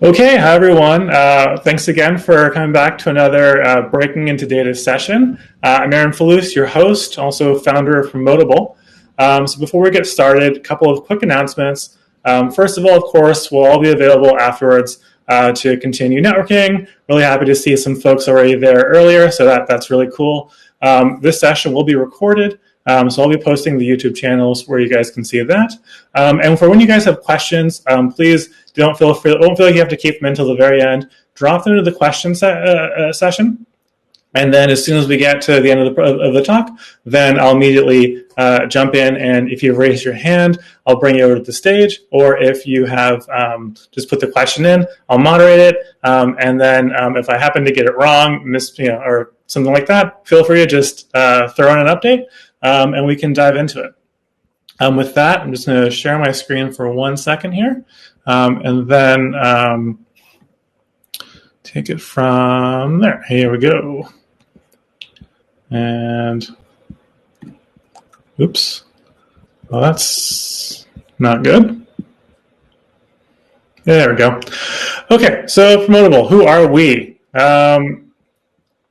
Okay, hi everyone. Thanks again for coming back to another Breaking into Data session. I'm Aaron Falus, your host, also founder of Promotable. So before we get started, a couple of quick announcements. First of all, of course, we'll all be available afterwards to continue networking. Really happy to see some folks already there earlier, so that's really cool. This session will be recorded. So I'll be posting the YouTube channels where you guys can see that. And for when you guys have questions, please don't feel like you have to keep them until the very end. Drop them into the question session. And then as soon as we get to the end of the talk, then I'll immediately jump in. And if you raise your hand, I'll bring you over to the stage. Or if you have just put the question in, I'll moderate it. And then if I happen to get it wrong, or something like that, feel free to just throw in an update. And we can dive into it. With that, I'm just going to share my screen for 1 second here, and then take it from there. Here we go. And oops, well, that's not good. There we go. Okay, so Promotable, who are we?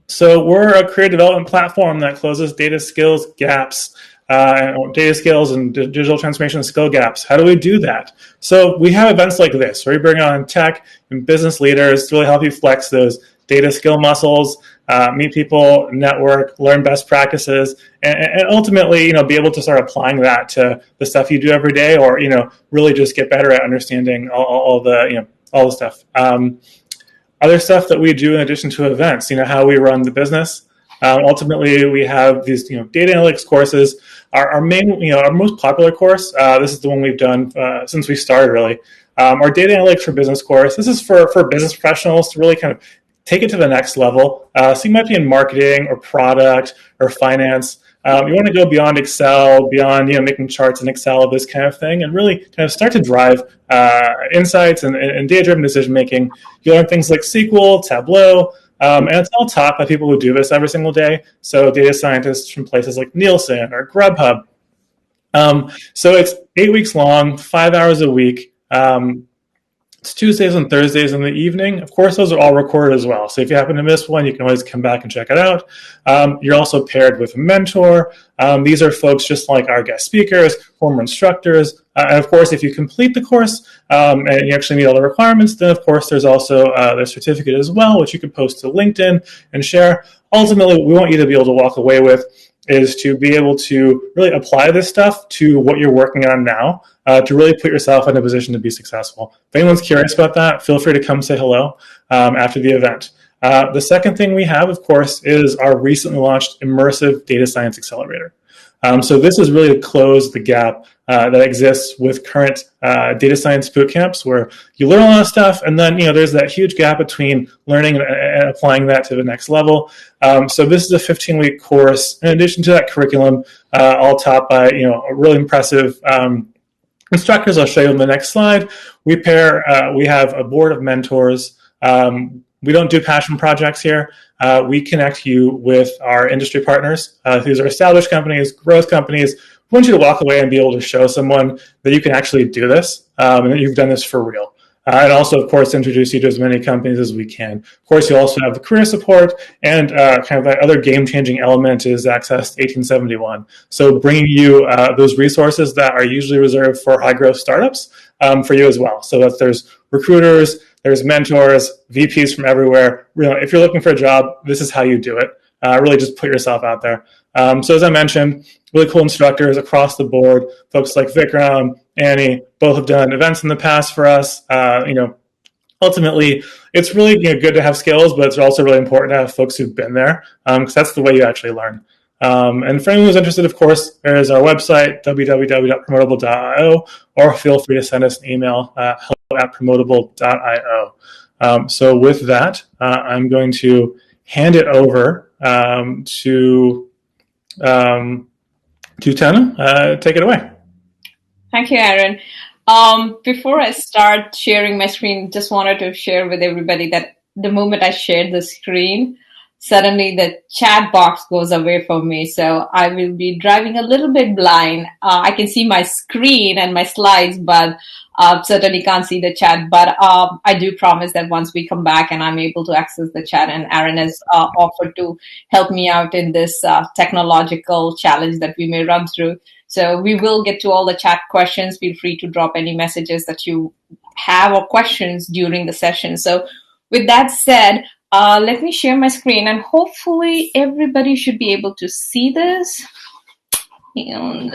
So we're a career development platform that closes data skills gaps, data skills and digital transformation skill gaps. How do we do that? So we have events like this where we bring on tech and business leaders to really help you flex those data skill muscles, meet people, network, learn best practices, and ultimately, be able to start applying that to the stuff you do every day, or really just get better at understanding all the stuff. Other stuff that we do in addition to events, how we run the business. Ultimately, we have these, data analytics courses. Our main, our most popular course. This is the one we've done since we started, really. Our data analytics for business course. This is for business professionals to really kind of take it to the next level. So you might be in marketing or product or finance. You want to go beyond Excel, beyond making charts in Excel, this kind of thing, and really kind of start to drive insights and data-driven decision making. You learn things like SQL, Tableau, and it's all taught by people who do this every single day. So data scientists from places like Nielsen or Grubhub. So it's 8 weeks long, 5 hours a week. It's Tuesdays and Thursdays in the evening. Of course, those are all recorded as well. So if you happen to miss one, you can always come back and check it out. You're also paired with a mentor. These are folks just like our guest speakers, former instructors. And of course, if you complete the course and you actually meet all the requirements, then of course there's also the certificate as well, which you can post to LinkedIn and share. Ultimately, what we want you to be able to walk away with is to be able to really apply this stuff to what you're working on now, to really put yourself in a position to be successful. If anyone's curious about that, feel free to come say hello after the event. The second thing we have, of course, is our recently launched Immersive Data Science Accelerator. So this is really to close the gap that exists with current data science boot camps, where you learn a lot of stuff, and then there's that huge gap between learning and applying that to the next level. So this is a 15-week course. In addition to that curriculum, all taught by really impressive instructors. I'll show you on the next slide. We have a board of mentors. We don't do passion projects here. We connect you with our industry partners. These are established companies, growth companies. We want you to walk away and be able to show someone that you can actually do this and that you've done this for real. And also, of course, introduce you to as many companies as we can. Of course, you also have the career support, and kind of that other game-changing element is Access 1871. So bringing you those resources that are usually reserved for high-growth startups for you as well. So that there's recruiters, there's mentors, VPs from everywhere. If you're looking for a job, this is how you do it. Really just put yourself out there. So as I mentioned, really cool instructors across the board. Folks like Vikram, Annie, both have done events in the past for us. Ultimately, it's really good to have skills, but it's also really important to have folks who've been there, because that's the way you actually learn. And for anyone who's interested, of course, there is our website, www.promotable.io, or feel free to send us an email, hello@promotable.io. So with that, I'm going to hand it over to Tana. Take it away. Thank you, Aaron. Before I start sharing my screen, just wanted to share with everybody that the moment I shared the screen, suddenly the chat box goes away from me. So I will be driving a little bit blind. I can see my screen and my slides, but certainly can't see the chat. But I do promise that once we come back and I'm able to access the chat, and Aaron has offered to help me out in this technological challenge that we may run through. So we will get to all the chat questions. Feel free to drop any messages that you have or questions during the session. So with that said, let me share my screen, and hopefully everybody should be able to see this. And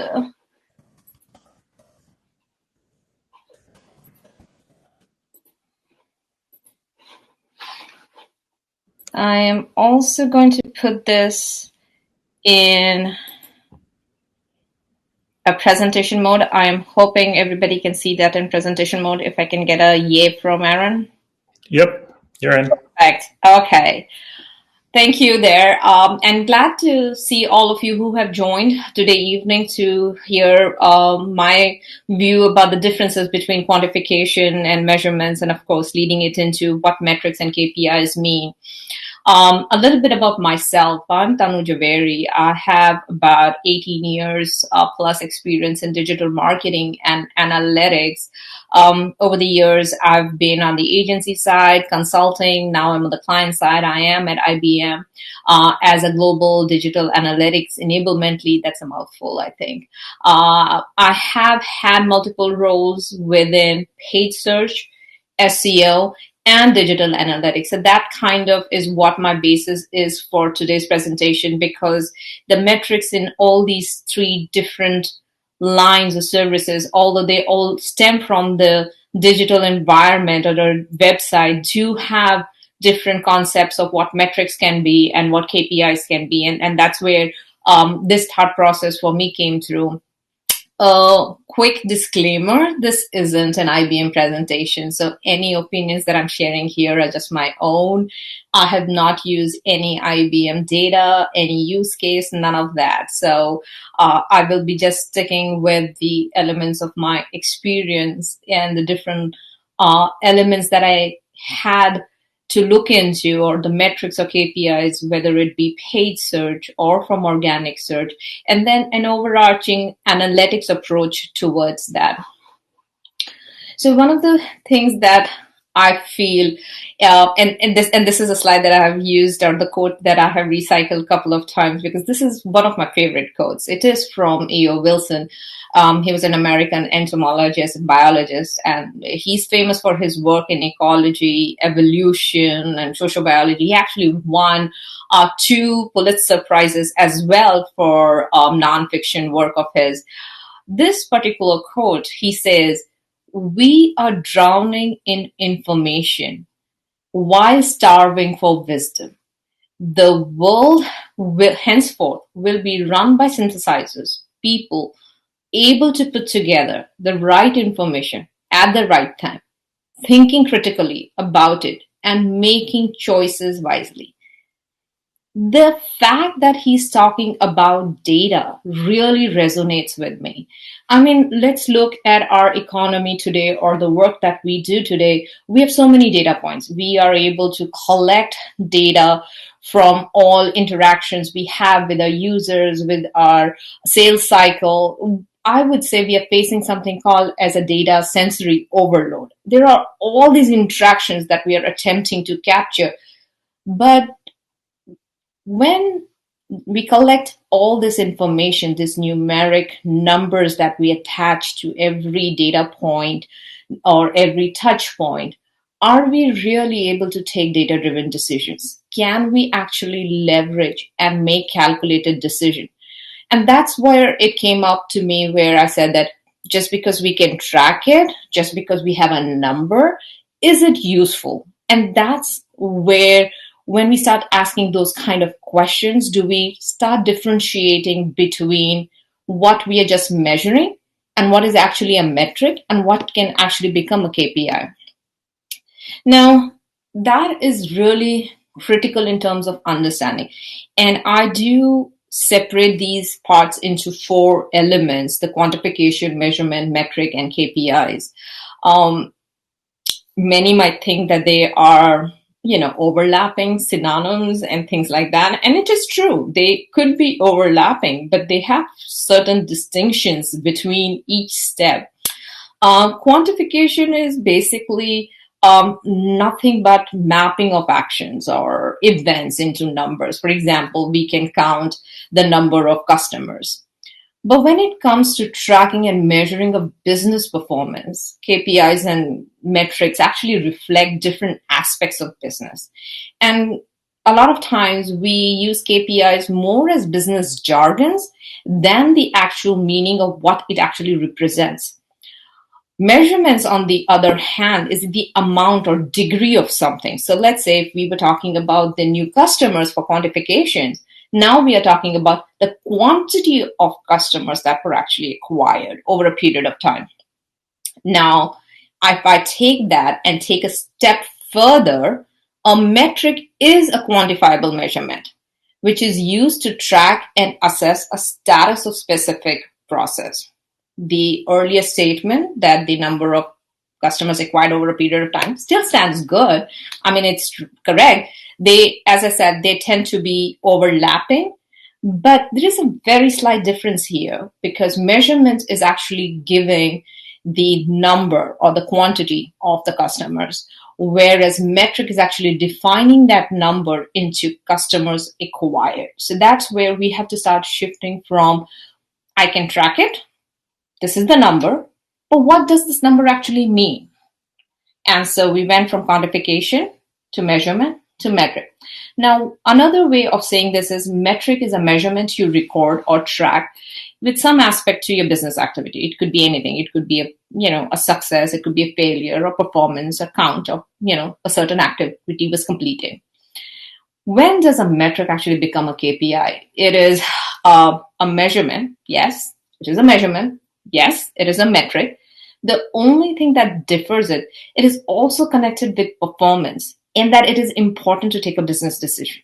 I am also going to put this in a presentation mode. I'm hoping everybody can see that in presentation mode. If I can get a yay from Aaron. Yep, you're in. Perfect. Okay. Thank you there. And glad to see all of you who have joined today evening to hear my view about the differences between quantification and measurements, and of course, leading it into what metrics and KPIs mean. A little bit about myself. I'm Tanu Javeri. I have about 18 years plus experience in digital marketing and analytics. Over the years, I've been on the agency side, consulting. Now I'm on the client side. I am at IBM as a global digital analytics enablement lead. That's a mouthful, I think. I have had multiple roles within paid search, SEO, and digital analytics. So that kind of is what my basis is for today's presentation, because the metrics in all these three different lines of services, although they all stem from the digital environment or the website, do have different concepts of what metrics can be and what KPIs can be. And that's where this thought process for me came through. A quick disclaimer, this isn't an IBM presentation, so any opinions that I'm sharing here are just my own. I have not used any IBM data, any use case, none of that. So I will be just sticking with the elements of my experience and the different elements that I had to look into, or the metrics or KPIs, whether it be paid search or from organic search, and then an overarching analytics approach towards that. So one of the things that I feel, and this is a slide that I have used, or the quote that I have recycled a couple of times, because this is one of my favorite quotes. It is from E.O. Wilson. He was an American entomologist and biologist, and he's famous for his work in ecology, evolution, and social biology. He actually won 2 Pulitzer Prizes as well for nonfiction work of his. This particular quote, he says, "We are drowning in information while starving for wisdom. The world will henceforth will be run by synthesizers, people able to put together the right information at the right time, thinking critically about it, and making choices wisely." The fact that he's talking about data really resonates with me. I mean, let's look at our economy today, or the work that we do today. We have so many data points. We are able to collect data from all interactions we have with our users, with our sales cycle. I would say we are facing something called as a data sensory overload. There are all these interactions that we are attempting to capture, but when we collect all this information, these numeric numbers that we attach to every data point or every touch point, are we really able to take data-driven decisions? Can we actually leverage and make calculated decisions? And that's where it came up to me, where I said that just because we can track it, just because we have a number, is it useful? And that's where, when we start asking those kind of questions, do we start differentiating between what we are just measuring and what is actually a metric and what can actually become a KPI. Now, that is really critical in terms of understanding. And I do separate these parts into 4 elements: the quantification, measurement, metric, and KPIs. Many might think that they are overlapping synonyms and things like that. And it is true, they could be overlapping, but they have certain distinctions between each step. Quantification is basically nothing but mapping of actions or events into numbers. For example, we can count the number of customers. But when it comes to tracking and measuring of business performance, KPIs and metrics actually reflect different aspects of business. And a lot of times we use KPIs more as business jargons than the actual meaning of what it actually represents. Measurements, on the other hand, is the amount or degree of something. So let's say if we were talking about the new customers for quantifications, now we are talking about the quantity of customers that were actually acquired over a period of time. Now, if I take that and take a step further, a metric is a quantifiable measurement, which is used to track and assess a status of specific process. The earlier statement that the number of customers acquired over a period of time still stands good. I mean, it's correct. They, as I said, they tend to be overlapping, but there is a very slight difference here because measurement is actually giving the number or the quantity of the customers, whereas metric is actually defining that number into customers acquired. So that's where we have to start shifting from I can track it, this is the number, but what does this number actually mean? And so we went from quantification to measurement to metric. Now, another way of saying this is metric is a measurement you record or track with some aspect to your business activity. It could be anything. It could be a success. It could be a failure or performance, a count of, a certain activity was completed. When does a metric actually become a KPI? It is a measurement. Yes, it is a measurement. Yes, it is a metric. The only thing that differs it is also connected with performance in that it is important to take a business decision.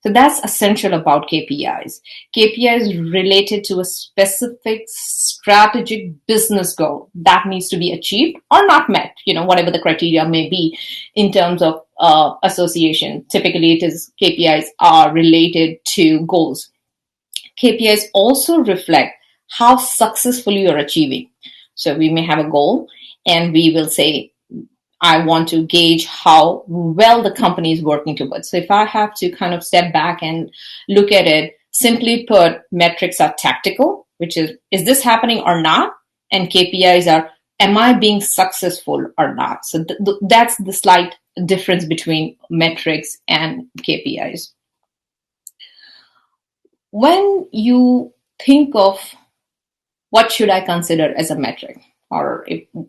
So that's essential about KPIs. KPIs related to a specific strategic business goal that needs to be achieved or not met, whatever the criteria may be in terms of association. Typically, it is KPIs are related to goals. KPIs also reflect how successful you're achieving. So we may have a goal and we will say, I want to gauge how well the company is working towards. So if I have to kind of step back and look at it, simply put, metrics are tactical, which is this happening or not? And KPIs are, am I being successful or not? So that's the slight difference between metrics and KPIs. When you think of what should I consider as a metric? Or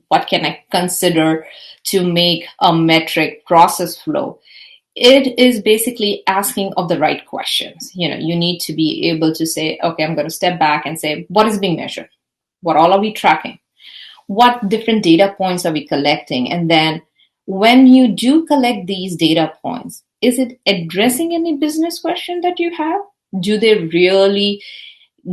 what can I consider to make a metric process flow? It is basically asking of the right questions. You need to be able to say, okay, I'm going to step back and say, what is being measured? What all are we tracking? What different data points are we collecting? And then when you do collect these data points, is it addressing any business question that you have? Do they really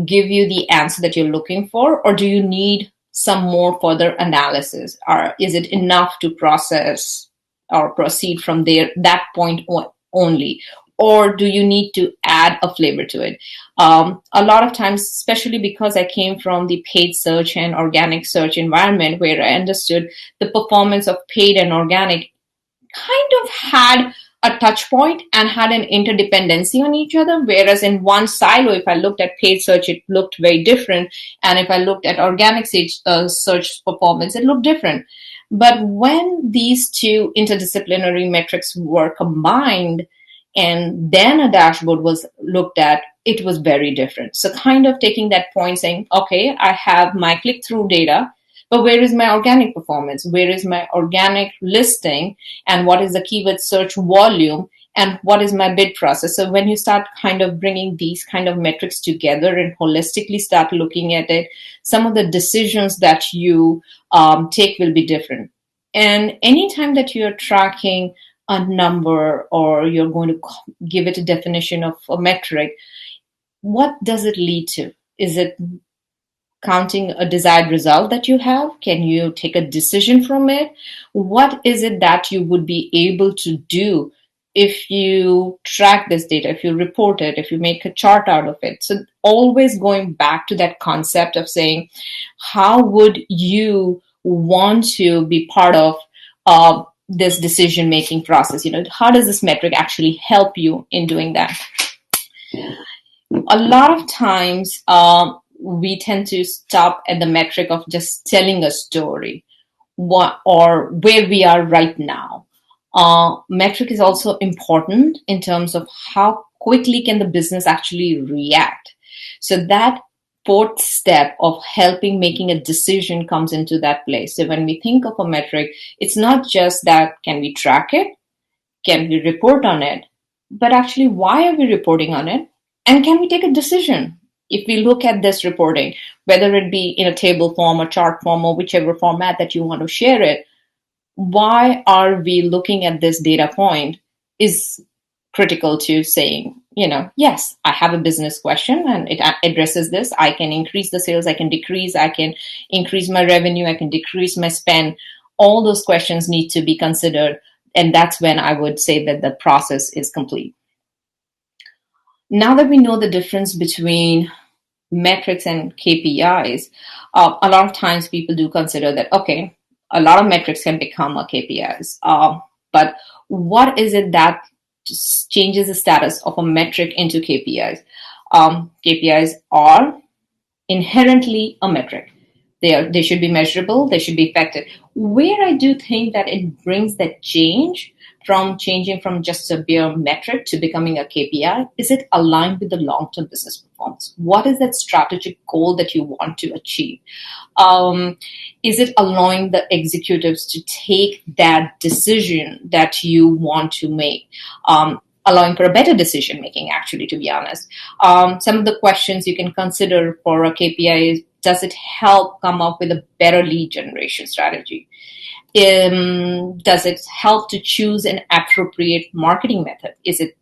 give you the answer that you're looking for, or do you need some more further analysis? Or is it enough to process or proceed from that point only? Or do you need to add a flavor to it? A lot of times, especially because I came from the paid search and organic search environment where I understood the performance of paid and organic kind of had a touch point and had an interdependency on each other. Whereas in one silo, if I looked at paid search, it looked very different. And if I looked at organic search performance, it looked different. But when these two interdisciplinary metrics were combined and then a dashboard was looked at, it was very different. So kind of taking that point saying, okay, I have my click-through data, but where is my organic performance? Where is my organic listing? And what is the keyword search volume? And what is my bid process? So when you start kind of bringing these kind of metrics together and holistically start looking at it, some of the decisions that you take will be different. And anytime that you're tracking a number or you're going to give it a definition of a metric, what does it lead to? Is it counting a desired result that you have? Can you take a decision from it? What is it that you would be able to do if you track this data, if you report it, if you make a chart out of it. So always going back to that concept of saying, how would you want to be part of this decision-making process? How does this metric actually help you in doing that? A lot of times we tend to stop at the metric of just telling a story or where we are right now. Metric is also important in terms of how quickly can the business actually react. So that fourth step of helping making a decision comes into that place. So when we think of a metric, it's not just that can we track it, can we report on it, but actually why are we reporting on it, and can we take a decision? If we look at this reporting, whether it be in a table form or chart form or whichever format that you want to share it, why are we looking at this data point is critical to saying, yes, I have a business question and it addresses this. I can increase the sales, I can decrease, I can increase my revenue, I can decrease my spend. All those questions need to be considered. And that's when I would say that the process is complete. Now that we know the difference between metrics and KPIs, a lot of times people do consider that, okay, a lot of metrics can become a KPIs. But what is it that changes the status of a metric into KPIs? KPIs are inherently a metric. They should be measurable, they should be effective. Where I do think that it brings that change from changing from just a bare metric to becoming a KPI, is it aligned with the long-term business performance? What is that strategic goal that you want to achieve? Is it allowing the executives to take that decision that you want to make? Allowing for a better decision making, actually, to be honest. Some of the questions you can consider for a KPI is, does it help come up with a better lead generation strategy? Does it help to choose an appropriate marketing method? Is it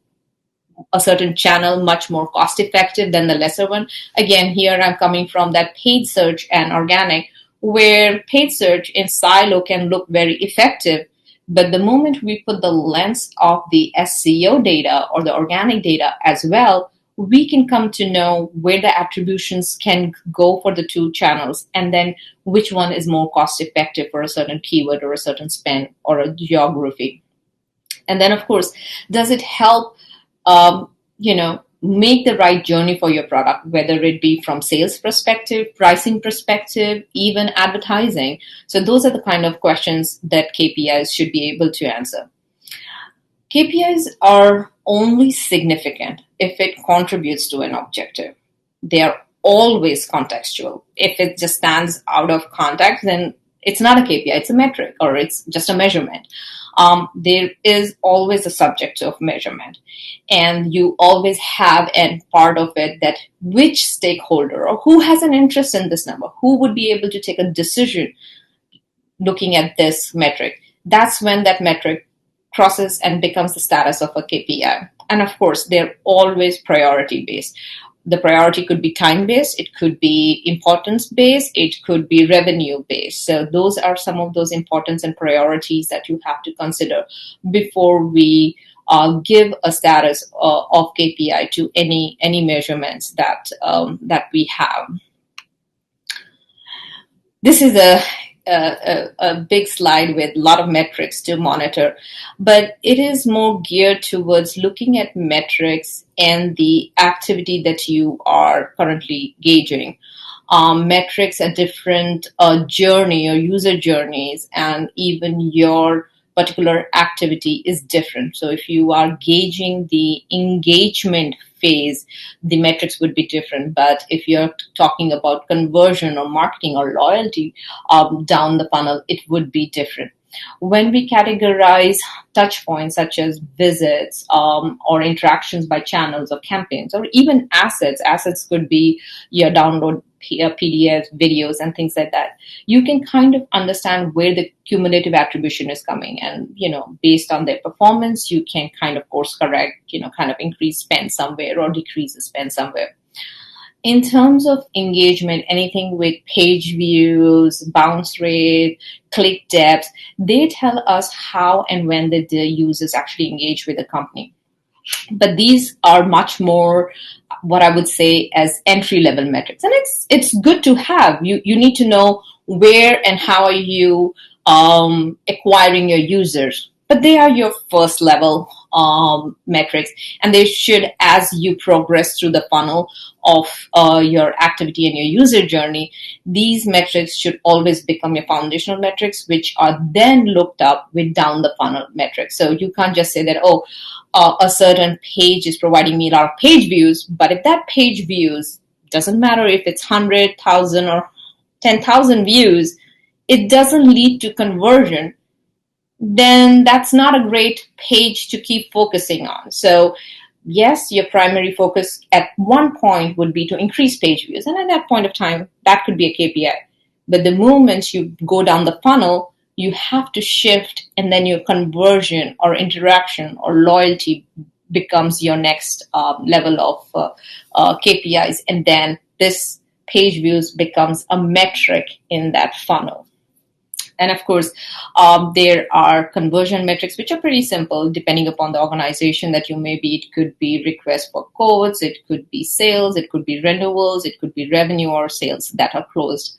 a certain channel much more cost effective than the lesser one? Again, here I'm coming from that paid search and organic, where paid search in silo can look very effective. But the moment we put the lens of the SEO data or the organic data as well, we can come to know where the attributions can go for the two channels, and then which one is more cost effective for a certain keyword or a certain spend or a geography. And then, of course, does it help, make the right journey for your product, whether it be from sales perspective, pricing perspective, even advertising? So those are the kind of questions that KPIs should be able to answer. KPIs are only significant if it contributes to an objective. They are always contextual. If it just stands out of context, then it's not a KPI, it's a metric, or it's just a measurement. There is always a subject of measurement, and you always have a part of it that which stakeholder or who has an interest in this number, who would be able to take a decision looking at this metric. That's when that metric crosses and becomes the status of a KPI. And of course, they're always priority based. The priority could be time-based, it could be importance-based, it could be revenue-based. So those are some of those importance and priorities that you have to consider before we give a status of KPI to any measurements that we have. This is a big slide with a lot of metrics to monitor, but it is more geared towards looking at metrics and the activity that you are currently gauging. Metrics are different journey or user journeys, and even your particular activity is different. So if you are gauging the engagement phase, the metrics would be different. But if you're talking about conversion or marketing or loyalty down the funnel, it would be different. When we categorize touch points such as visits or interactions by channels or campaigns, or even assets could be your download PDFs, videos, and things like that, you can kind of understand where the cumulative attribution is coming. And, based on their performance, you can kind of course correct, kind of increase spend somewhere or decrease the spend somewhere. In terms of engagement, anything with page views, bounce rate, click depth, they tell us how and when the users actually engage with the company. But these are much more what I would say as entry level metrics, and it's good to have. You need to know where and how are you acquiring your users, but they are your first level metrics, and they should, as you progress through the funnel of your activity and your user journey, these metrics should always become your foundational metrics, which are then looked up with down the funnel metrics. So you can't just say that, oh, a certain page is providing me a lot of page views, but if that page views, doesn't matter if it's 100,000 or 10,000 views, it doesn't lead to conversion, then that's not a great page to keep focusing on. So yes, your primary focus at one point would be to increase page views, and at that point of time, that could be a KPI. But the moment you go down the funnel, you have to shift, and then your conversion or interaction or loyalty becomes your next level of KPIs, and then this page views becomes a metric in that funnel. And of course, there are conversion metrics, which are pretty simple depending upon the organization that you may be. It could be requests for quotes, it could be sales, it could be renewals, it could be revenue or sales that are closed.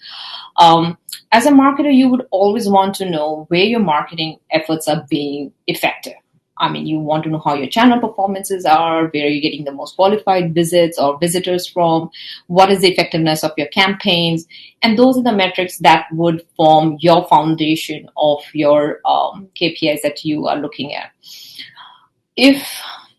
As a marketer, you would always want to know where your marketing efforts are being effective. I mean, you want to know how your channel performances are, where are you getting the most qualified visits or visitors from, what is the effectiveness of your campaigns, and those are the metrics that would form your foundation of your KPIs that you are looking at. If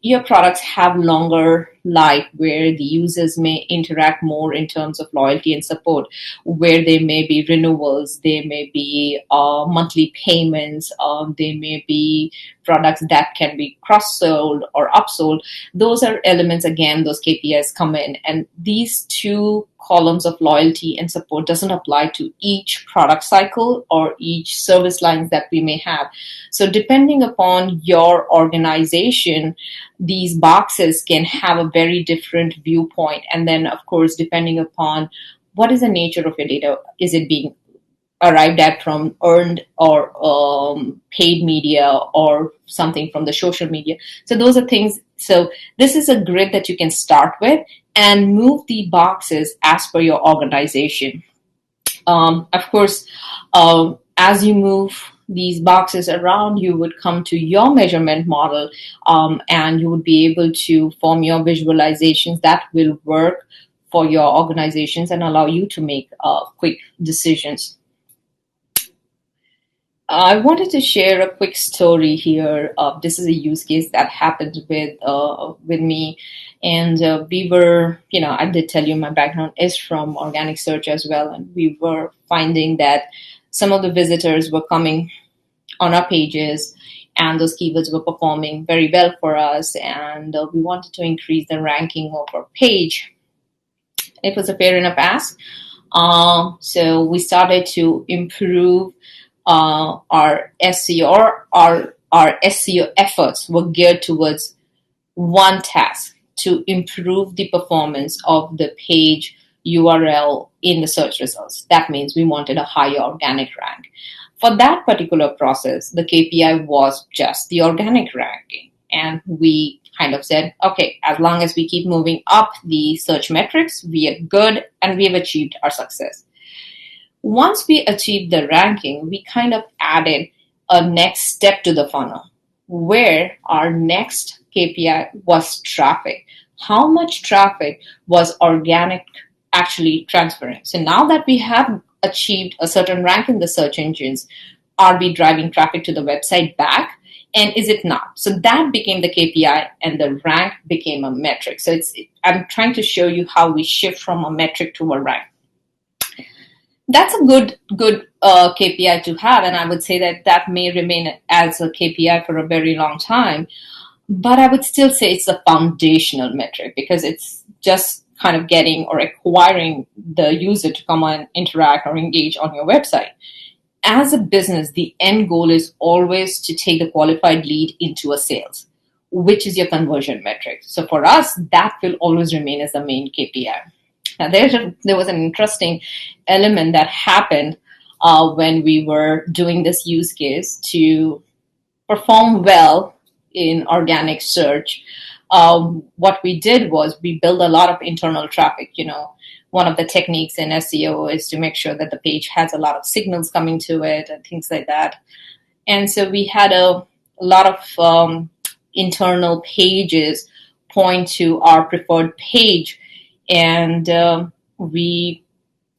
your products have longer life where the users may interact more in terms of loyalty and support, where there may be renewals, there may be monthly payments, there may be products that can be cross-sold or upsold. Those are elements, again, those KPIs come in. And these two columns of loyalty and support doesn't apply to each product cycle or each service lines that we may have. So depending upon your organization, these boxes can have a very different viewpoint. And then, of course, depending upon what is the nature of your data, is it being arrived at from earned or paid media or something from the social media. So those are things. So this is a grid that you can start with and move the boxes as per your organization. Of course, as you move these boxes around, you would come to your measurement model, and you would be able to form your visualizations that will work for your organizations and allow you to make quick decisions. I wanted to share a quick story here. This is a use case that happened with me, and we were, I did tell you my background is from organic search as well, and we were finding that some of the visitors were coming on our pages, and those keywords were performing very well for us, and we wanted to increase the ranking of our page. It was a fair enough ask. So we started to improve our SEO. Our SEO efforts were geared towards one task: to improve the performance of the page URL in the search results. That means we wanted a higher organic rank. For that particular process, the KPI was just the organic ranking. And we kind of said, okay, as long as we keep moving up the search metrics, we are good and we have achieved our success. Once we achieved the ranking, we kind of added a next step to the funnel, where our next KPI was traffic. How much traffic was organic actually transferring? So now that we have achieved a certain rank in the search engines, are we driving traffic to the website back? And is it not? So that became the KPI, and the rank became a metric. So I'm trying to show you how we shift from a metric to a rank. That's a good KPI to have, and I would say that may remain as a KPI for a very long time. But I would still say it's a foundational metric, because it's just kind of getting or acquiring the user to come and interact or engage on your website. As a business, the end goal is always to take the qualified lead into a sales, which is your conversion metric. So for us, that will always remain as the main KPI. there was an interesting element that happened when we were doing this use case to perform well in organic search. What we did was we built a lot of internal traffic. One of the techniques in SEO is to make sure that the page has a lot of signals coming to it and things like that. And so we had a lot of internal pages point to our preferred page. And we,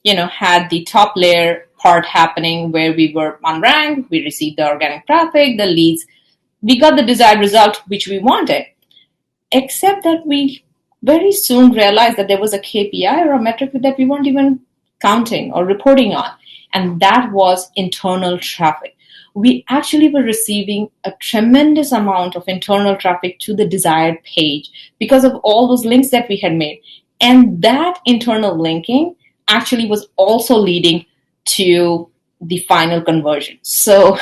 had the top layer part happening where we were unranked, we received the organic traffic, the leads, we got the desired result which we wanted. Except that we very soon realized that there was a KPI or a metric that we weren't even counting or reporting on, and that was internal traffic. We actually were receiving a tremendous amount of internal traffic to the desired page because of all those links that we had made. And that internal linking actually was also leading to the final conversion. So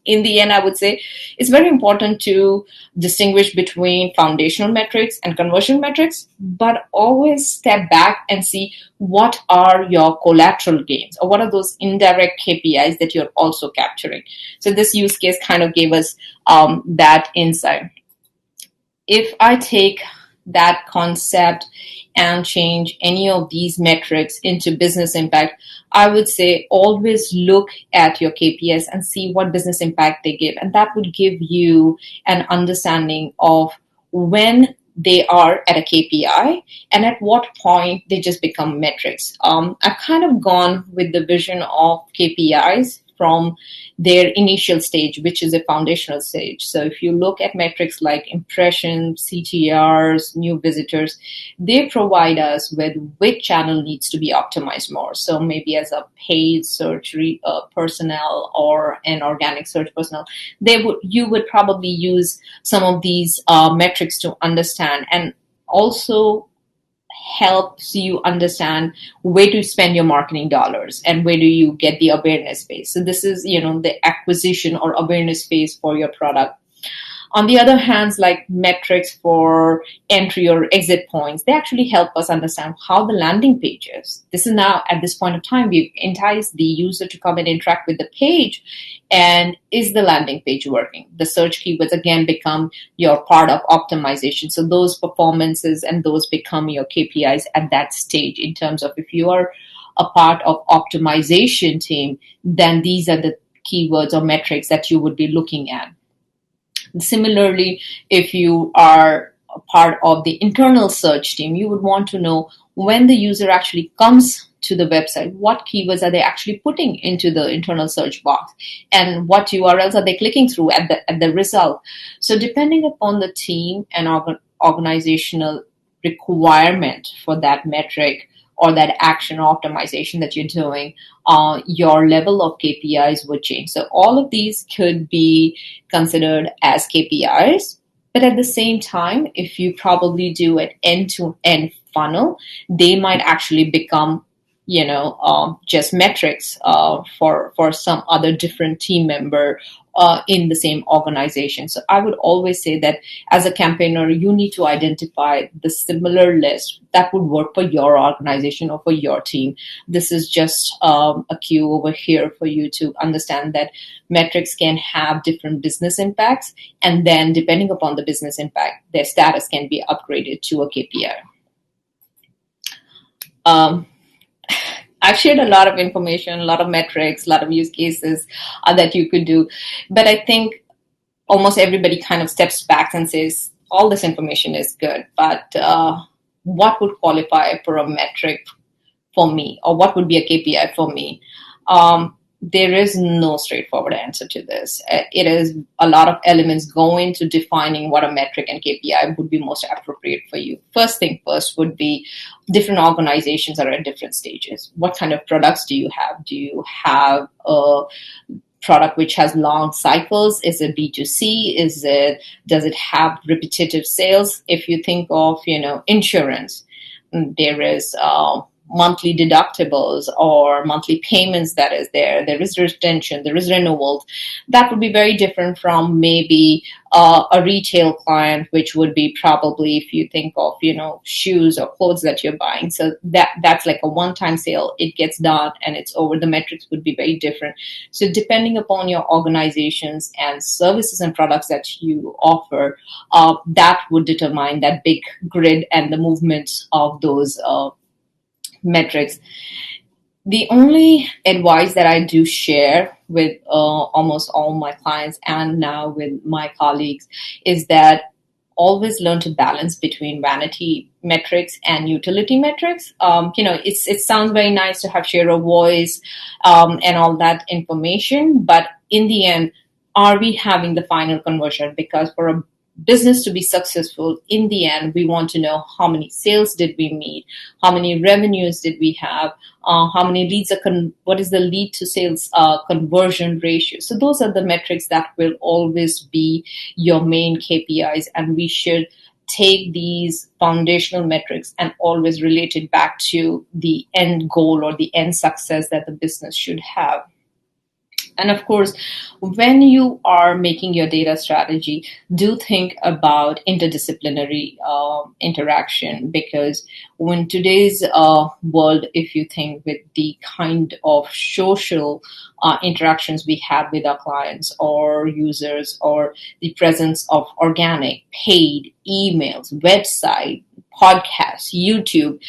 in the end, I would say it's very important to distinguish between foundational metrics and conversion metrics, but always step back and see what are your collateral gains or what are those indirect KPIs that you're also capturing. So this use case kind of gave us that insight. If I take that concept and change any of these metrics into business impact, I would say always look at your KPIs and see what business impact they give. And that would give you an understanding of when they are at a KPI and at what point they just become metrics. I've kind of gone with the vision of KPIs from their initial stage, which is a foundational stage. So if you look at metrics like impressions, CTRs, new visitors, they provide us with which channel needs to be optimized more. So maybe as a paid search personnel or an organic search personnel, you would probably use some of these metrics to understand, and also helps you understand where to spend your marketing dollars and where do you get the awareness phase. So this is, the acquisition or awareness phase for your product. On the other hand, like metrics for entry or exit points, they actually help us understand how the landing page is. This is now, at this point of time, we've enticed the user to come and interact with the page. And is the landing page working? The search keywords, again, become your part of optimization. So those performances and those become your KPIs at that stage in terms of if you are a part of optimization team, then these are the keywords or metrics that you would be looking at. Similarly, if you are a part of the internal search team, you would want to know when the user actually comes to the website, what keywords are they actually putting into the internal search box, and what URLs are they clicking through at the result. So depending upon the team and organizational requirement for that metric or that action or optimization that you're doing, your level of KPIs would change. So all of these could be considered as KPIs, but at the same time, if you probably do an end-to-end funnel, they might actually become just metrics for some other different team member in the same organization. So I would always say that as a campaigner, you need to identify the similar list that would work for your organization or for your team. This is just a cue over here for you to understand that metrics can have different business impacts, and then depending upon the business impact, their status can be upgraded to a KPI. I've shared a lot of information, a lot of metrics, a lot of use cases that you could do. But I think almost everybody kind of steps back and says, all this information is good, but what would qualify for a metric for me? Or what would be a KPI for me? There is no straightforward answer to this. It is a lot of elements go into defining what a metric and KPI would be most appropriate for you. First thing first would be different organizations are at different stages. What kind of products do you have? Do you have a product which has long cycles? Is it B2C? Does it have repetitive sales? If you think of, insurance, there is monthly deductibles or monthly payments that is there. There is retention, there is renewals. That would be very different from maybe a retail client, which would be probably, if you think of, shoes or clothes that you're buying. So that's like a one-time sale. It gets done and it's over. The metrics would be very different. So depending upon your organizations and services and products that you offer, that would determine that big grid and the movements of those metrics. The only advice that I do share with almost all my clients and now with my colleagues is that always learn to balance between vanity metrics and utility metrics. It sounds very nice to have share of voice and all that information, but in the end, are we having the final conversion? Because for a business to be successful, in the end, we want to know how many sales did we meet, how many revenues did we have, how many leads what is the lead to sales conversion ratio. So those are the metrics that will always be your main KPIs, and we should take these foundational metrics and always relate it back to the end goal or the end success that the business should have. And of course, when you are making your data strategy, do think about interdisciplinary interaction, because when today's world, if you think with the kind of social interactions we have with our clients or users, or the presence of organic, paid emails, website, podcasts, YouTube,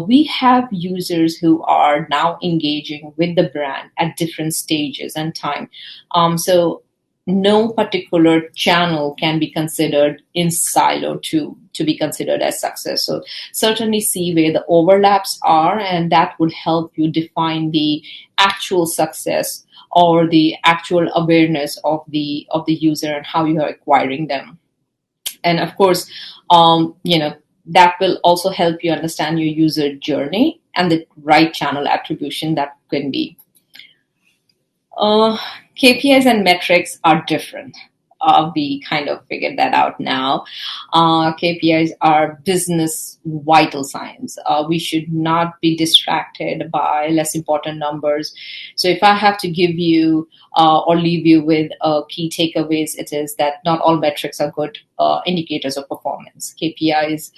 we have users who are now engaging with the brand at different stages and time. So no particular channel can be considered in silo to be considered as success. So certainly see where the overlaps are, and that would help you define the actual success or the actual awareness of the user and how you are acquiring them. And of course, that will also help you understand your user journey and the right channel attribution that can be. KPIs and metrics are different. We kind of figured that out now. KPIs are business vital signs. We should not be distracted by less important numbers. So if I have to give you or leave you with key takeaways, it is that not all metrics are good indicators of performance. KPIs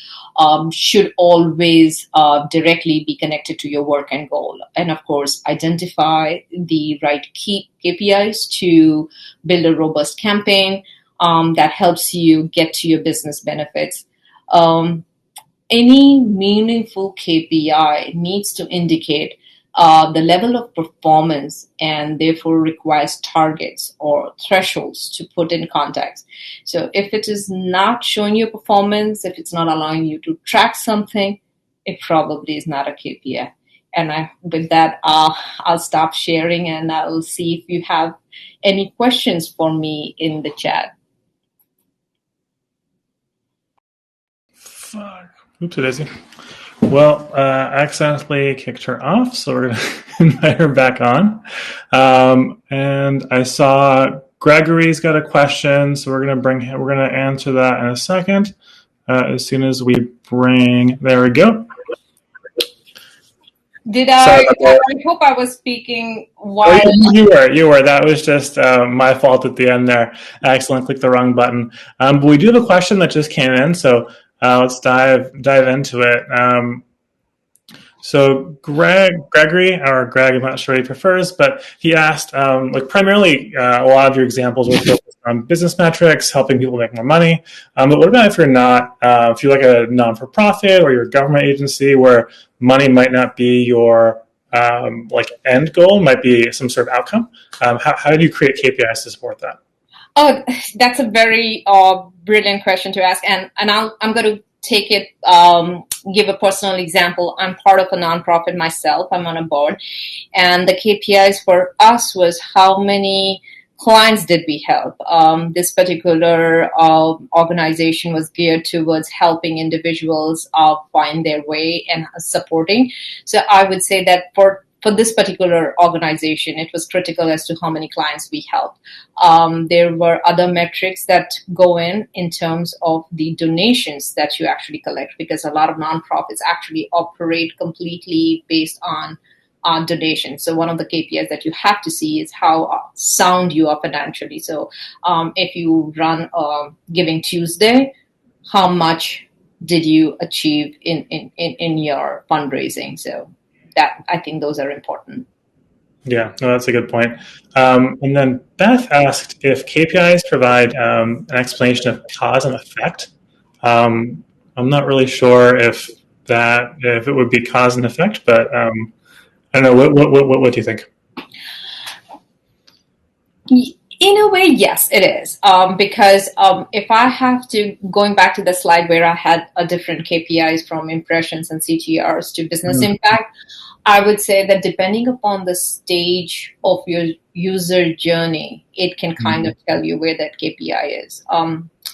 should always directly be connected to your work and goal. And of course, identify the right key KPIs to build a robust campaign that helps you get to your business benefits. Any meaningful KPI needs to indicate the level of performance and therefore requires targets or thresholds to put in context. So if it is not showing you performance, if it's not allowing you to track something, it probably is not a KPI. And with that, I'll stop sharing and I'll see if you have any questions for me in the chat. Fuck. Oops, Daisy. Well, I accidentally kicked her off, so we're going to invite her back on. And I saw Gregory's got a question, so we're going to answer that in a second. As soon as we there we go. I hope I was speaking while... Oh, you were. That was just my fault at the end there. I accidentally clicked the wrong button. But we do have a question that just came in, so let's dive into it. So Gregory, or Greg, I'm not sure what he prefers, but he asked, primarily a lot of your examples were focused on business metrics, helping people make more money. But what about if you're not, if you're like a non-for-profit or you're a government agency where money might not be your end goal, might be some sort of outcome? How do you create KPIs to support that? Oh, that's a very brilliant question to ask, and I'm going to take it, give a personal example. I'm part of a nonprofit myself. I'm on a board, and the KPIs for us was how many clients did we help. This particular organization was geared towards helping individuals find their way and supporting. So I would say that for for this particular organization, it was critical as to how many clients we helped. There were other metrics that go in terms of the donations that you actually collect, because a lot of nonprofits actually operate completely based on donations. So one of the KPIs that you have to see is how sound you are financially. So if you run a Giving Tuesday, how much did you achieve in your fundraising? So that, I think those are important. Yeah, no, that's a good point. And then Beth asked if KPIs provide an explanation of cause and effect. I'm not really sure if it would be cause and effect, but I don't know. What do you think? In a way, yes, it is. Because if I have to, going back to the slide where I had a different KPIs from impressions and CTRs to business impact, I would say that depending upon the stage of your user journey, it can kind of tell you where that KPI is.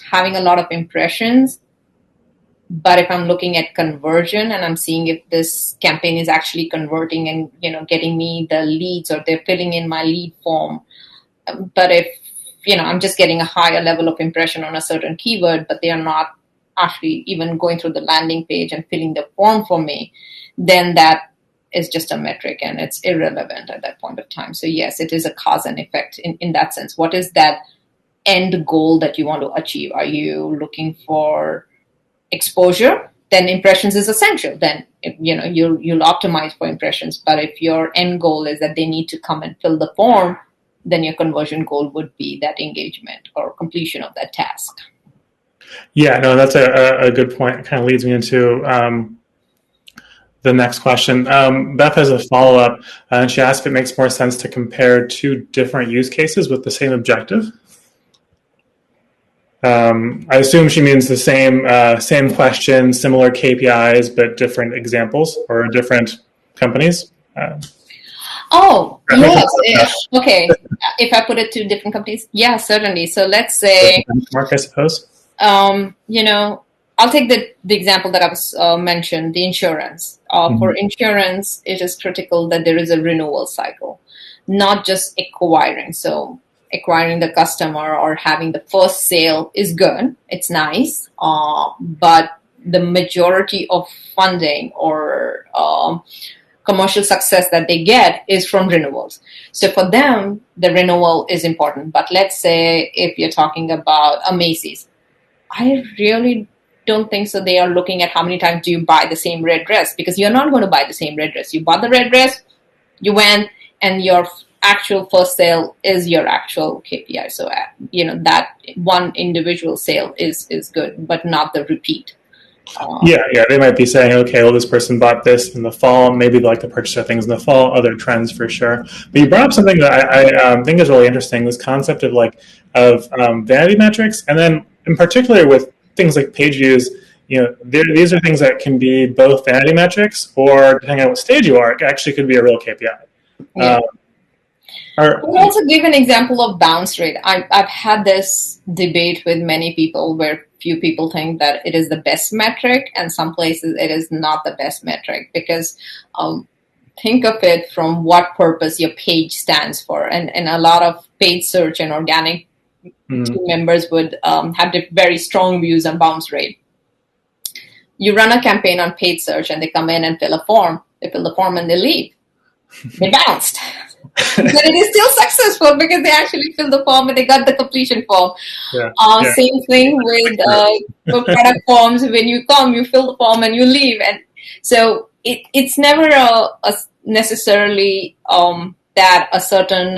Having a lot of impressions, but if I'm looking at conversion and I'm seeing if this campaign is actually converting and getting me the leads, or they're filling in my lead form. But if I'm just getting a higher level of impression on a certain keyword, but they are not actually even going through the landing page and filling the form for me, then that is just a metric and it's irrelevant at that point of time. So yes, it is a cause and effect in that sense. What is that end goal that you want to achieve? Are you looking for exposure? Then impressions is essential. Then you'll optimize for impressions. But if your end goal is that they need to come and fill the form, then your conversion goal would be that engagement or completion of that task. Yeah, no, that's a good point. It kind of leads me into the next question. Beth has a follow-up, and she asked if it makes more sense to compare two different use cases with the same objective. I assume she means the same question, similar KPIs, but different examples or different companies. Yes. Okay. If I put it to different companies, yeah, certainly. So let's say, Mark, I suppose. I'll take the example that I was mentioned, the insurance. For insurance, it is critical that there is a renewal cycle, not just acquiring. So acquiring the customer or having the first sale is good. It's nice. But the majority of funding or commercial success that they get is from renewals. So for them, the renewal is important. But let's say if you're talking about a Macy's, I really don't think so. They are looking at how many times do you buy the same red dress, because you're not going to buy the same red dress. You bought the red dress, you went, and your actual first sale is your actual KPI. So, that one individual sale is good, but not the repeat. Yeah, they might be saying, okay, well, this person bought this in the fall. Maybe they like to purchase their things in the fall. Other trends for sure. But you brought up something that I think is really interesting. This concept of vanity metrics, and then in particular with things like page views. These are things that can be both vanity metrics, or depending on what stage you are, it actually could be a real KPI. Yeah. I'll also give an example of bounce rate. I've had this debate with many people where few people think that it is the best metric, and some places it is not the best metric, because think of it from what purpose your page stands for. And a lot of paid search and organic team members would have very strong views on bounce rate. You run a campaign on paid search and they come in and fill a form. They fill the form and they leave. They bounced. But it is still successful because they actually filled the form and they got the completion form. Same thing with product forms. When you come, you fill the form and you leave. And so it's never necessarily that a certain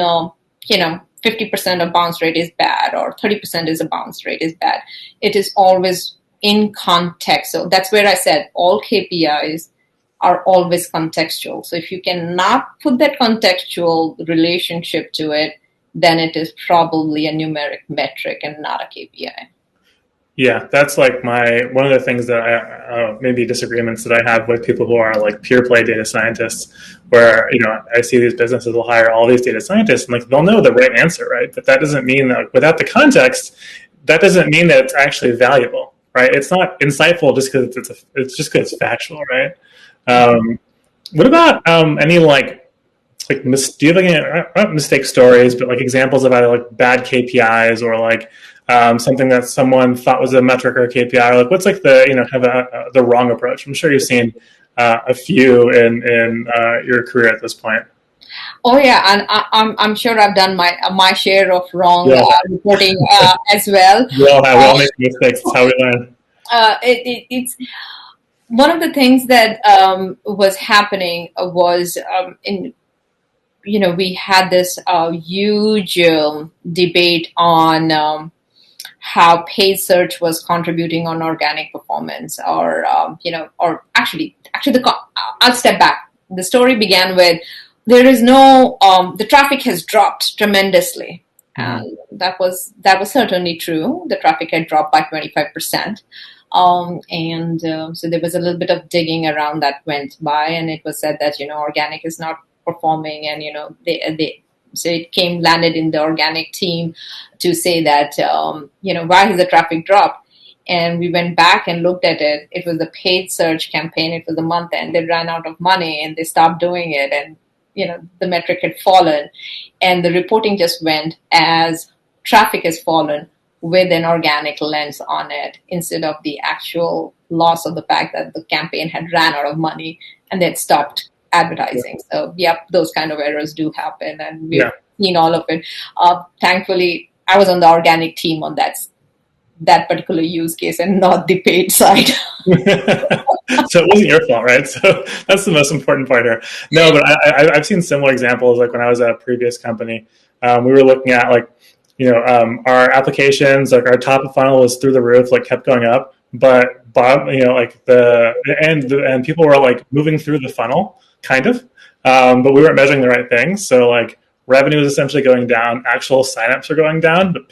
50% of bounce rate is bad or 30% is a bounce rate is bad. It is always in context. So that's where I said all KPIs are always contextual. So if you cannot put that contextual relationship to it, then it is probably a numeric metric and not a KPI. Yeah, that's like one of the things that I maybe disagreements that I have with people who are like pure play data scientists, where I see these businesses will hire all these data scientists and they'll know the right answer, right? But that doesn't mean that without the context, that doesn't mean that it's actually valuable, right? It's not insightful just because it's just because it's factual, right? What about any like do you have any, not mistake stories, but like examples of either like bad KPIs or like something that someone thought was a metric or a KPI? Like what's like the kind of the wrong approach? I'm sure you've seen a few in your career at this point. Oh yeah, and I'm sure I've done my share of wrong Yeah, reporting as well. we Uh, all make mistakes. It's how we learn. it's one of the things that was happening was in we had this huge debate on how paid search was contributing on organic performance, or or actually I'll step back. The story began with there is no the traffic has dropped tremendously, Mm-hmm. and that was certainly true. The traffic had dropped by 25%. And so there was a little bit of digging around that went by, and it was said that organic is not performing, and they so it came landed in the organic team to say that why has the traffic dropped. And we went back and looked at it. It was the paid search campaign. It was a month end. They ran out of money and they stopped doing it, and the metric had fallen, and the reporting just went as traffic has fallen with an organic lens on it, instead of the actual loss of the fact that the campaign had ran out of money and they'd stopped advertising. So, yep, those kind of errors do happen, and we've Yeah. seen all of it. Thankfully, I was on the organic team on that particular use case and not the paid side. So it wasn't your fault, right? So that's the most important part here. No, but I've seen similar examples. Like when I was at a previous company, we were looking at like, our applications, like our top of funnel was through the roof, like kept going up, but bottom, like and people were like moving through the funnel, kind of, but we weren't measuring the right things. So like revenue is essentially going down, actual signups are going down, but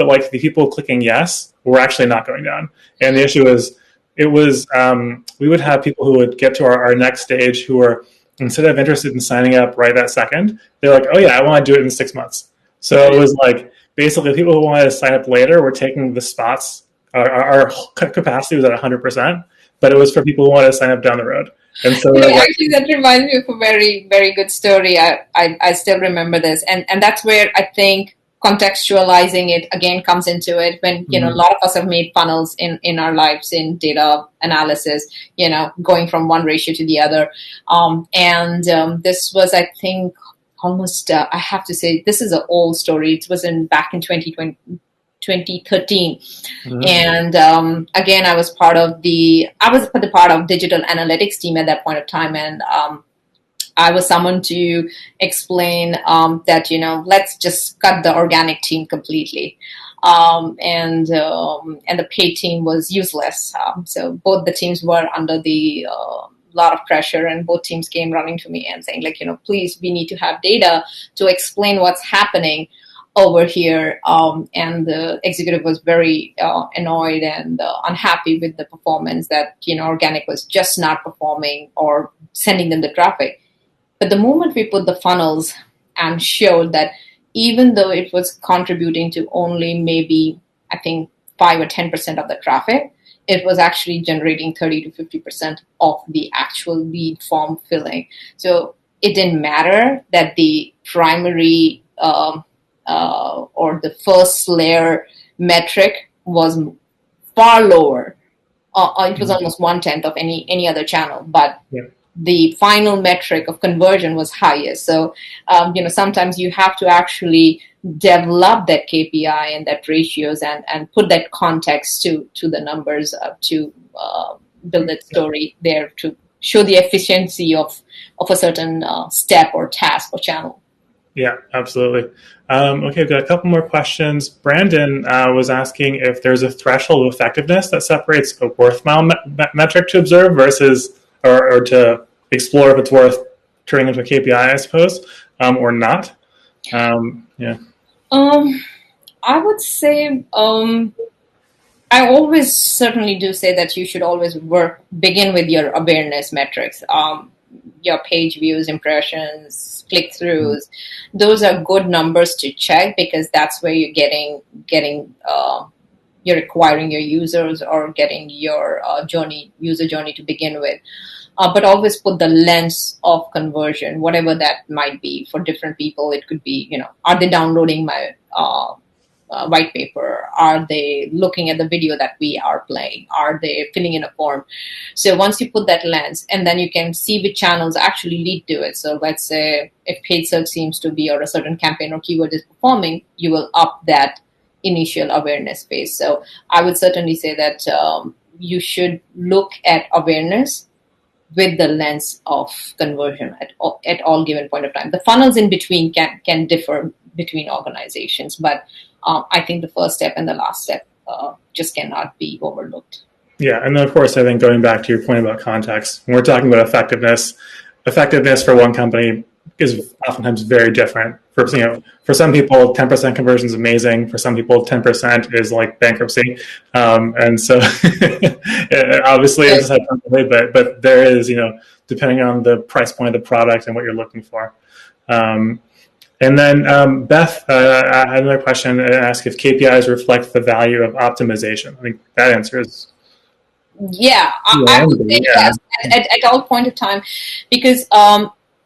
like the people clicking yes were actually not going down. And the issue is, we would have people who would get to our next stage who were, instead of interested in signing up right that second, they're like, oh yeah, I want to do it in 6 months. So it was like basically people who wanted to sign up later were taking the spots. Our capacity was at 100%, but it was for people who wanted to sign up down the road. And so like, Actually, that reminds me of a very, very good story. I still remember this. And that's where I think contextualizing it again comes into it, when, a lot of us have made funnels in our lives in data analysis, going from one ratio to the other. This was, I think, almost, I have to say, this is an old story. It was back in 2013. And again, I was part of the part of digital analytics team at that point of time, and I was summoned to explain that let's just cut the organic team completely, and the paid team was useless. So both the teams were under the lot of pressure, and both teams came running to me and saying, like, please, we need to have data to explain what's happening over here. And the executive was very annoyed and unhappy with the performance, that organic was just not performing or sending them the traffic. But the moment we put the funnels and showed that even though it was contributing to only maybe, I think, 5 or 10% of the traffic, it was actually generating 30 to 50% of the actual lead form filling. So it didn't matter that the primary or the first layer metric was far lower. It was almost 1/10 of any other channel, but the final metric of conversion was highest. So, sometimes you have to actually develop that KPI and that ratios, and put that context to the numbers to build that story there to show the efficiency of a certain step or task or channel. Yeah, absolutely. Okay, I've got a couple more questions. Brandon was asking if there's a threshold of effectiveness that separates a worth mile metric to observe versus, or to explore if it's worth turning into a KPI, I suppose, or not. Yeah. I would say, I always certainly do say that you should always begin with your awareness metrics. Your page views, impressions, click-throughs, those are good numbers to check, because that's where you're getting you're acquiring your users or getting your user journey to begin with. But always put the lens of conversion, whatever that might be for different people. It could be, are they downloading my white paper? Are they looking at the video that we are playing? Are they filling in a form? So once you put that lens, and then you can see which channels actually lead to it. So let's say if paid search seems to be, or a certain campaign or keyword is performing, you will up that initial awareness phase. So I would certainly say that you should look at awareness with the lens of conversion at all given point of time. The funnels in between can differ between organizations, but I think the first step and the last step just cannot be overlooked. Yeah, and then of course, I think going back to your point about context, when we're talking about effectiveness for one company is oftentimes very different. For some people, 10% conversion is amazing. For some people, 10% is like bankruptcy, and so obviously it's hyperbole, but there is, depending on the price point of the product and what you're looking for. And then Beth, I had another question to ask if KPIs reflect the value of optimization. I think that answer is I would say yes at all point of time, because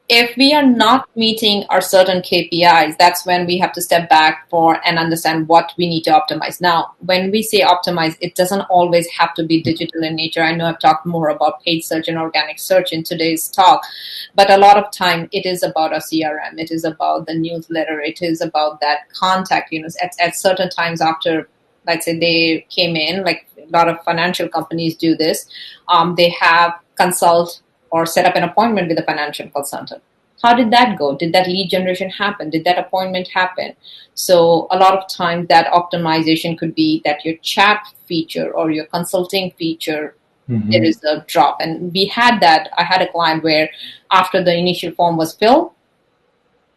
if we are not meeting our certain KPIs, that's when we have to step back and understand what we need to optimize. Now, when we say optimize, it doesn't always have to be digital in nature. I know I've talked more about paid search and organic search in today's talk, but a lot of time it is about a CRM. It is about the newsletter. It is about that contact, at certain times after, let's say they came in, like a lot of financial companies do this, they have consult or set up an appointment with a financial consultant. How did that go? Did that lead generation happen? Did that appointment happen? So a lot of times that optimization could be that your chat feature or your consulting feature, there is a drop. And we had that. I had a client where after the initial form was filled,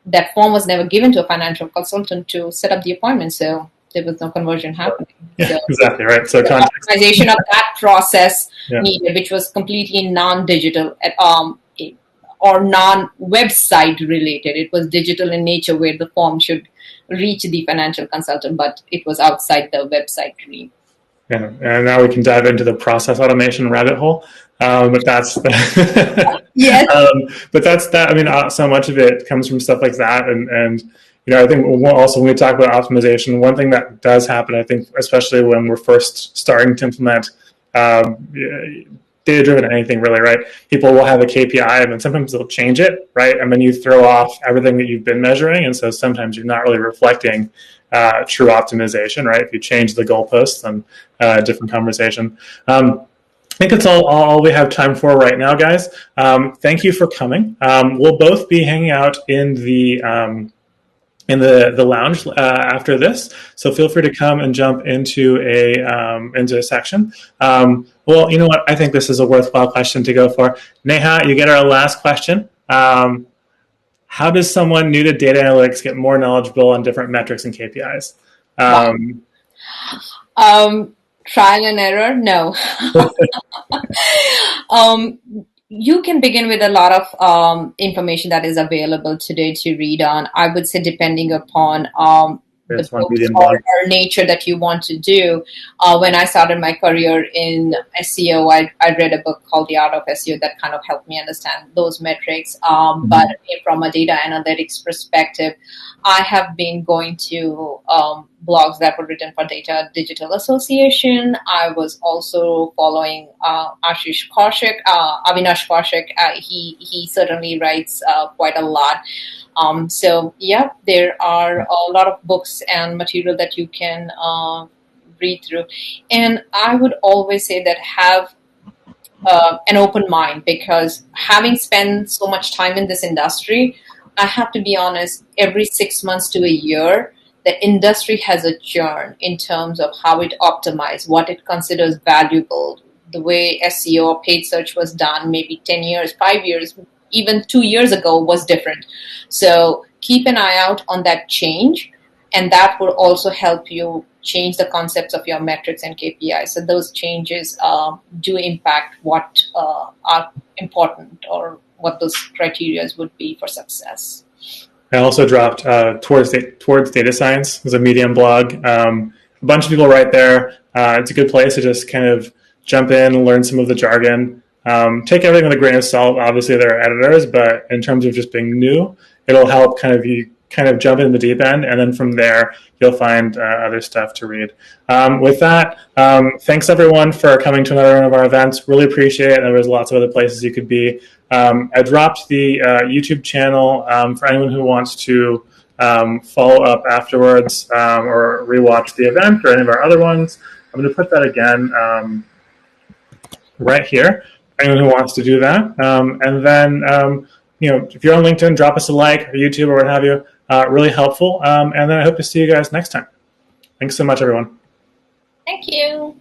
that form was never given to a financial consultant to set up the appointment. So there was no conversion happening. Yeah, so, exactly right. So optimization of that process needed, which was completely non-digital or non-website related. It was digital in nature, where the form should reach the financial consultant, but it was outside the website dream. Yeah, and now we can dive into the process automation rabbit hole. But that's yes. But that's that. I mean, so much of it comes from stuff like that, and I think also when we talk about optimization, one thing that does happen, I think, especially when we're first starting to implement data-driven anything, really, right? People will have a KPI, and sometimes they'll change it, right? And then you throw off everything that you've been measuring, and so sometimes you're not really reflecting true optimization, right? If you change the goalposts, then different conversation. I think that's all we have time for right now, guys. Thank you for coming. We'll both be hanging out in the lounge after this, so feel free to come and jump into a section. Well, you know what? I think this is a worthwhile question to go for. Neha, you get our last question. How does someone new to data analytics get more knowledgeable on different metrics and KPIs? Trial and error? No. You can begin with a lot of information that is available today to read on. I would say, depending upon the books or nature that you want to do. When I started my career in SEO, I read a book called The Art of SEO that kind of helped me understand those metrics. But from a data analytics perspective, I have been going to blogs that were written for Data Digital Association. I was also following Avinash Kaushik. He certainly writes quite a lot. So yeah, there are a lot of books and material that you can read through. And I would always say that have an open mind, because having spent so much time in this industry, I have to be honest, every 6 months to a year, the industry has a churn in terms of how it optimizes, what it considers valuable, the way SEO or paid search was done maybe 10 years, 5 years, even 2 years ago was different. So keep an eye out on that change, and that will also help you change the concepts of your metrics and KPIs. So those changes do impact what are important or what those criteria would be for success. I also dropped Towards Data Science. It's a Medium blog. A bunch of people write there. It's a good place to just kind of jump in and learn some of the jargon. Take everything with a grain of salt. Obviously, there are editors, but in terms of just being new, it'll help you jump in the deep end, and then from there, you'll find other stuff to read. With that, thanks everyone for coming to another one of our events. Really appreciate it. There was lots of other places you could be. I dropped the YouTube channel for anyone who wants to follow up afterwards or rewatch the event or any of our other ones. I'm going to put that again right here. Anyone who wants to do that, and then if you're on LinkedIn, drop us a like, or YouTube, or what have you. Really helpful. And then I hope to see you guys next time. Thanks so much, everyone. Thank you.